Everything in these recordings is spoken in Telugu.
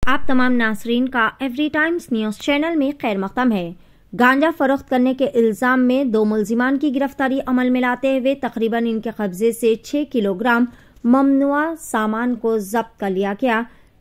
आप तमाम नासरीन का एवरी टाइम्स न्यूज़ चैनल में खैर मक़दम है। गांजा फरोख्त करने के इल्ज़ाम में 2 मुल्ज़िमान की गिरफ्तारी अमल में लाते हुए तकरीबन इनके कब्जे से 6 किलोग्राम ममनुआ सामान को जब्त कर लिया गया।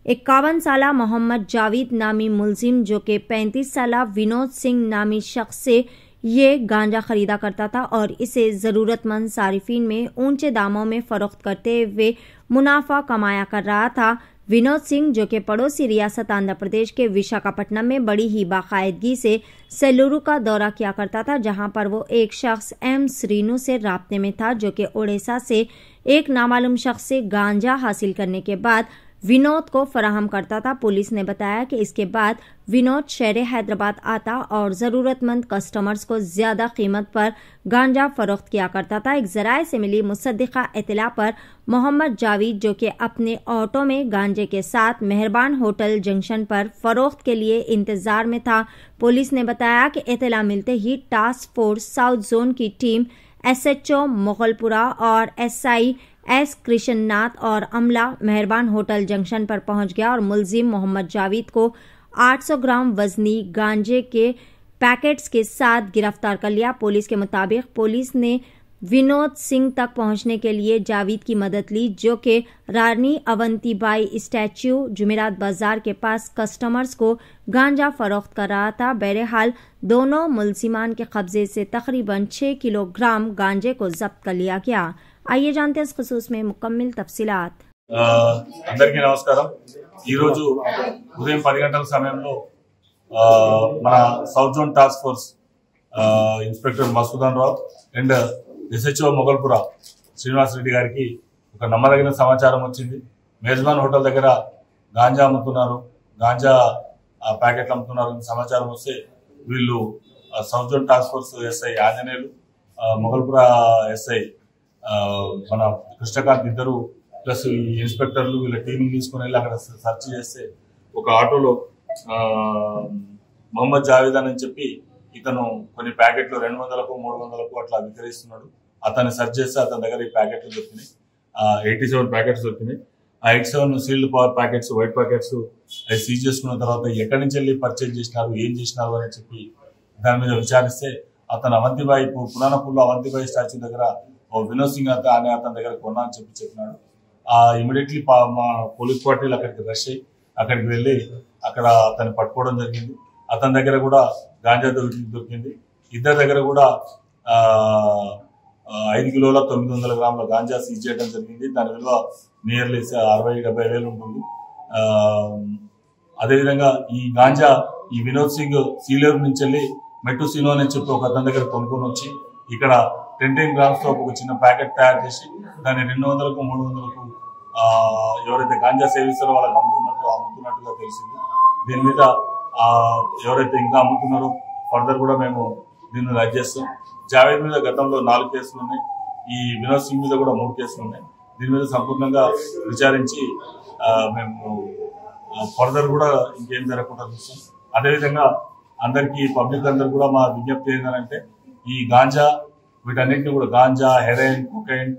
51 साला मोहम्मद जावेद नामी मुल्जिम जो कि 35 साला विनोद सिंह नामी शख्स से ये गांजा खरीदा करता था और इसे ज़रूरतमंद सारिफीन में ऊंचे दामों में फरोख्त करते हुए मुनाफा कमाया कर रहा था। विनोद सिंह जो कि पड़ोसी रियासत आंध्र प्रदेश के विशाखापट्टनम में बड़ी ही बाकायदगी से सेलूरू का दौरा किया करता था, जहां पर वो एक शख्स एम श्रीनू से राब्ते में था जो कि ओडिशा से एक नामालूम शख्स से गांजा हासिल करने के बाद विनोद को फराहम करता था। पुलिस ने बताया कि इसके बाद विनोद शहर हैदराबाद आता और ज़रूरतमंद कस्टमर्स को ज़्यादा कीमत पर गांजा फरोख्त किया करता था। एक ज़राए से मिली मुसद्दिका इत्तला पर मोहम्मद जावेद जो कि अपने ऑटो में गांजे के साथ मेहरबान होटल जंक्शन पर फरोख्त के लिए इंतजार में था। पुलिस ने बताया कि इत्तला मिलते ही टास्क फोर्स साउथ जोन की टीम SHO मुगलपुरा और SI S कृष्णनाथ और अमला मेहरबान होटल जंक्शन पर पहुंच गया और मुल्जिम मोहम्मद जावेद को 800 ग्राम वजनी गांजे के पैकेट्स के साथ गिरफ्तार कर लिया। पुलिस के मुताबिक पुलिस ने विनोद सिंह तक पहुंचने के लिए जावेद की मदद ली जो कि रानी अवंतीबाई स्टैच्यू जुमेरात बाजार के पास कस्टमर्स को गांजा फरोख्त कर रहा था। बहरहाल दोनों मुल्जिमान के कब्जे से तकरीबन 6 किलोग्राम गांजे को जब्त कर लिया गया। आइए जानते हैं इस खुसूस में मुकम्मल तफसीलात। అందరికీ నమస్కారం। ఈరోజు ఉదయం 10 గంటల సమయంలో మన south zone task force inspector Masudan Rao and SHO Moghalpura Srinivas Reddy గారికి ఒక నమ్మదగిన సమాచారం వచ్చింది। మేజ్బాన్ హోటల్ దగ్గర గాంజా అమ్ముతున్నారు, గాంజా ప్యాకెట్లు అమ్ముతున్నారు అని సమాచారం వస్తే వీళ్ళు south zone task force SI Anjaneyulu, Moghalpura SI మన కృష్ణకాంత్ ఇద్దరు ప్లస్ ఈ ఇన్స్పెక్టర్లు వీళ్ళ టీం తీసుకుని వెళ్ళి అక్కడ సెర్చ్ చేస్తే ఒక ఆటోలో మొహమ్మద్ జావేద్ అని చెప్పి ఇతను కొన్ని ప్యాకెట్లు 200కు 300కు అట్లా విక్రయిస్తున్నాడు। అతన్ని సెర్చ్ చేస్తే అతని దగ్గర ఈ ప్యాకెట్లు దొరికినాయి, 87 ప్యాకెట్స్ దొరికినాయి। ఆ 87 sealed power packets, white packets అవి సీజ్ చేసుకున్న తర్వాత ఎక్కడి నుంచి వెళ్ళి పర్చేజ్ చేసినారు, ఏం చేసినారు అని చెప్పి దాని మీద విచారిస్తే అతను అవంతిబాయి పురాణపూర్లో అవంతిబాయి స్టాచ్యూ దగ్గర వినోద్ సింగ్ అనే అతని దగ్గర కొన్నా అని చెప్పినాడు। ఇమీడియట్లీ మా పోలీస్ పార్టీలు అక్కడికి రష్ అయ్యి అక్కడికి వెళ్ళి అక్కడ అతన్ని పట్టుకోవడం జరిగింది। అతని దగ్గర కూడా గాంజా దొరికింది। ఇద్దరి దగ్గర కూడా 5 కిలోల 900 గ్రాముల గాంజా సీజ్ చేయడం జరిగింది। దాని విలువ నియర్లీ 60-70 వేలు ఉంటుంది। అదేవిధంగా ఈ గాంజా ఈ వినోద్ సింగ్ సీలేరు నుంచి వెళ్ళి మెట్టు సినో అని చెప్పి ఒక అతని దగ్గర కొనుక్కొని వచ్చి ఇక్కడ 10 గ్రామ్స్ తో ఒక చిన్న ప్యాకెట్ తయారు చేసి దాన్ని 200కు 300కు ఎవరైతే గాంజా సేవిస్తారో వాళ్ళకి అమ్ముతున్నట్టుగా తెలిసింది। దీని మీద ఎవరైతే ఇంకా అమ్ముతున్నారో ఫర్దర్ కూడా మేము దీన్ని రైడ్ చేస్తాం। జావేద్ మీద గతంలో 4 కేసులు ఉన్నాయి, ఈ వినోద్ సింగ్ మీద కూడా 3 కేసులు ఉన్నాయి। దీని మీద సంపూర్ణంగా విచారించి మేము ఫర్దర్ కూడా ఇంకేం జరగకుండా చూస్తాం। అదేవిధంగా అందరికీ పబ్లిక్ అందరు కూడా మా విజ్ఞప్తి ఏంటంటే ఈ గాంజా వీటన్నిటిని కూడా గాంజా, హెరోయిన్, కొకైన్,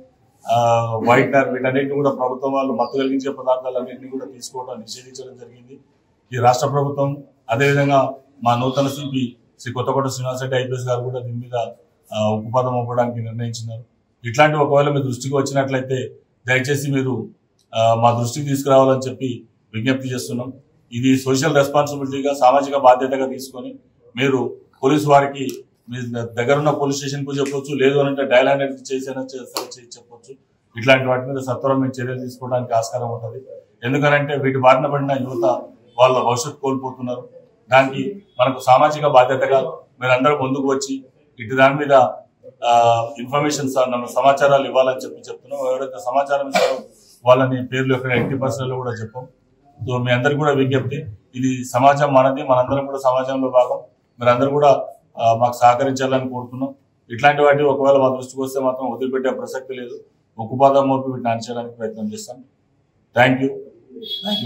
వైట్నర్ వీటన్నిటిని కూడా ప్రభుత్వం వాళ్ళు మత్తు కలిగించే పదార్థాలన్నింటినీ కూడా తీసుకోవడం నిషేధించడం జరిగింది ఈ రాష్ట్ర ప్రభుత్వం। అదేవిధంగా మా నూతన సిపి శ్రీ కొత్తకోట శ్రీనివాస్ రెడ్డి IPS గారు కూడా దీని మీద ఉక్కుపాదం అవ్వడానికి నిర్ణయించినారు। ఇట్లాంటి ఒకవేళ మీ దృష్టికి వచ్చినట్లయితే దయచేసి మీరు మా దృష్టికి తీసుకురావాలని చెప్పి విజ్ఞప్తి చేస్తున్నాం। ఇది సోషల్ రెస్పాన్సిబిలిటీగా సామాజిక బాధ్యతగా తీసుకొని మీరు పోలీసు వారికి మీ దగ్గరున్న పోలీస్ స్టేషన్కు చెప్పొచ్చు, లేదు అంటే డయల్ 100 చేసైనా చెప్పొచ్చు। ఇట్లాంటి వాటి మీద సత్వరం మేము చర్యలు తీసుకోవడానికి ఆస్కారం ఉంటుంది। ఎందుకంటే వీటి బారిన పడిన యువత వాళ్ళ భవిష్యత్తు కోల్పోతున్నారు। దానికి మనకు సామాజిక బాధ్యతగా మీరందరూ ముందుకు వచ్చి ఇటు దాని మీద ఇన్ఫర్మేషన్ సమాచారాలు ఇవ్వాలని చెప్తున్నాం। ఎవరైతే సమాచారం ఇస్తారో వాళ్ళని పేర్లు ఎక్కడ 80% కూడా చెప్పాం। సో మీ అందరికి కూడా విజ్ఞప్తి, ఇది సమాజం మనది, మనందరం కూడా సమాజంలో భాగం, మీరందరూ కూడా మాకు సహకరించాలని కోరుతున్నాం। ఇట్లాంటి వాటి ఒకవేళ మా దృష్టికి వస్తే మాత్రం వదిలిపెట్టే ప్రసక్తి లేదు, ఉక్కుపాదం మోపి వీటిని అణచడానికి ప్రయత్నం చేస్తాం। Thank you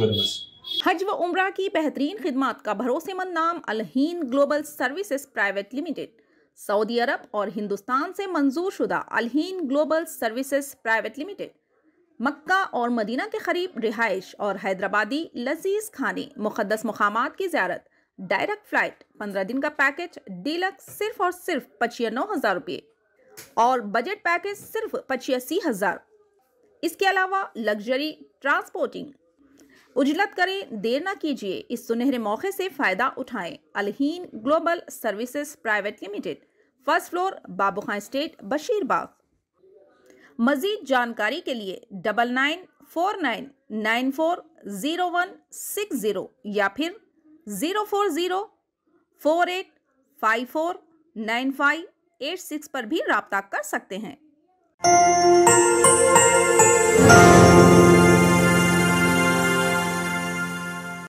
very much. हज व उम्रा की बेहतरीन खिदमत का भरोसेमंद नाम Alheen global services private limited, Saudi Arab और हिंदुस्तान से मंजूर शुदा Alheen global services private limited Mecca और मदीना के करीब रिहाइश और हैदराबादी लजीज खाने, मुक़द्दस मुक़ामात की ज़ियारत, डायरेक्ट फ्लाइट, 15 दिन का पैकेज डीलक्स सिर्फ और सिर्फ 95,000 रुपये और बजट पैकेज सिर्फ 85,000। इसके अलावा लग्जरी ट्रांसपोर्टिंग। उजलत करें, देर न कीजिए, इस सुनहरे मौके से फ़ायदा उठाएं। Alheen global services private limited, first floor, Babu Khan estate, Basheerbagh. मज़ीद जानकारी के लिए 9949940160 या फिर 04048549586 पर भी राब्ता कर सकते हैं।